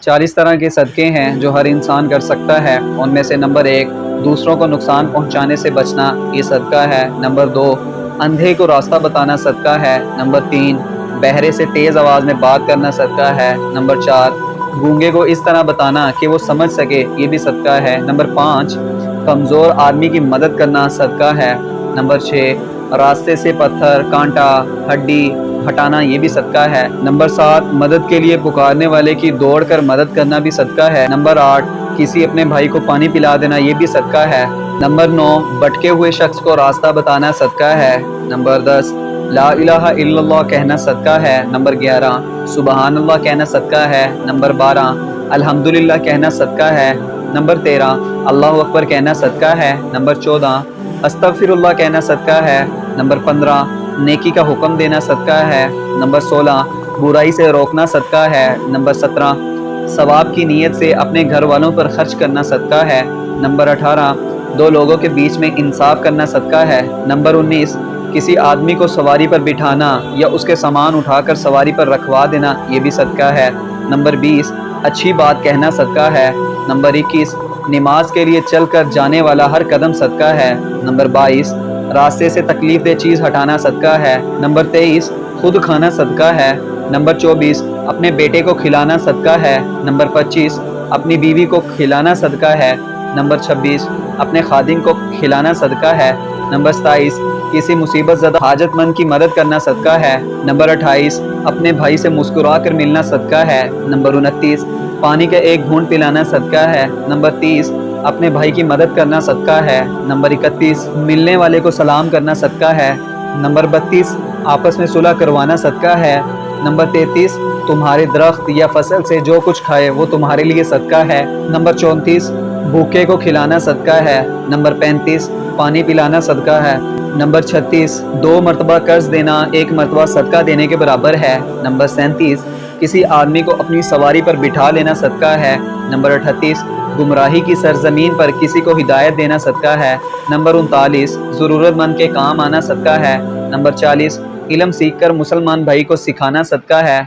40 طرح کے صدقے ہیں جو ہر انسان کر سکتا ہے۔ ان میں سے نمبر 1، دوسروں کو نقصان پہنچانے سے بچنا، یہ صدقہ ہے۔ نمبر 2، اندھے کو راستہ بتانا، صدقہ ہے۔ نمبر 3، بہرے سے تیز آواز میں بات کرنا، صدقہ ہے۔ نمبر 4، گونگے کو اس طرح بتانا کہ وہ سمجھ سکے، یہ بھی صدقہ ہے۔ نمبر 5، کمزور آدمی کی مدد کرنا، صدقہ ہے۔ نمبر 6، راستے سے پتھر، کانٹا، ہڈی ہٹانا، یہ بھی صدقہ ہے۔ نمبر 7، مدد کے لیے پکارنے والے کی دوڑ کر مدد کرنا بھی صدقہ ہے۔ نمبر 8، کسی اپنے بھائی کو پانی پلا دینا، یہ بھی صدقہ ہے۔ نمبر 9، بھٹکے ہوئے شخص کو راستہ بتانا، صدقہ ہے۔ نمبر 10، لا الہ الا اللہ کہنا، صدقہ ہے۔ نمبر 11، سبحان اللہ کہنا، صدقہ ہے۔ نمبر 12، الحمدللہ کہنا، صدقہ ہے۔ نمبر 13، اللہ اکبر کہنا، صدقہ ہے۔ نمبر 14، استغفر اللہ کہنا، صدقہ ہے۔ نمبر 15، نیکی کا حکم دینا، صدقہ ہے۔ نمبر 16، برائی سے روکنا، صدقہ ہے۔ نمبر 17، ثواب کی نیت سے اپنے گھر والوں پر خرچ کرنا، صدقہ ہے۔ نمبر 18، دو لوگوں کے بیچ میں انصاف کرنا، صدقہ ہے۔ نمبر 19، کسی آدمی کو سواری پر بٹھانا یا اس کے سامان اٹھا کر سواری پر رکھوا دینا، یہ بھی صدقہ ہے۔ نمبر 20، اچھی بات کہنا، صدقہ ہے۔ نمبر 21، نماز کے لیے چل کر جانے والا ہر قدم صدقہ ہے۔ نمبر 22، راستے سے تکلیف دہ چیز ہٹانا، صدقہ ہے۔ نمبر 23، خود کھانا، صدقہ ہے۔ نمبر 24، اپنے بیٹے کو کھلانا، صدقہ ہے۔ نمبر 25، اپنی بیوی کو کھلانا، صدقہ ہے۔ نمبر 26، اپنے خادم کو کھلانا، صدقہ ہے۔ نمبر 27، کسی مصیبت زدہ حاجت مند کی مدد کرنا، صدقہ ہے۔ نمبر 28، اپنے بھائی سے مسکرا کر ملنا، صدقہ ہے۔ نمبر 29، پانی کا ایک گھونٹ پلانا، صدقہ ہے۔ نمبر 30، اپنے بھائی کی مدد کرنا، صدقہ ہے۔ نمبر 31، ملنے والے کو سلام کرنا، صدقہ ہے۔ نمبر 32، آپس میں صلح کروانا، صدقہ ہے۔ نمبر 33، تمہارے درخت یا فصل سے جو کچھ کھائے وہ تمہارے لیے صدقہ ہے۔ نمبر 34، بھوکے کو کھلانا، صدقہ ہے۔ نمبر 35، پانی پلانا، صدقہ ہے۔ نمبر 36، 2 مرتبہ قرض دینا 1 مرتبہ صدقہ دینے کے برابر ہے۔ نمبر 37، کسی آدمی کو اپنی سواری پر بٹھا لینا، صدقہ ہے۔ نمبر 38، گمراہی کی سرزمین پر کسی کو ہدایت دینا، صدقہ ہے۔ نمبر 39، ضرورت مند کے کام آنا، صدقہ ہے۔ نمبر 40، علم سیکھ کر مسلمان بھائی کو سکھانا، صدقہ ہے۔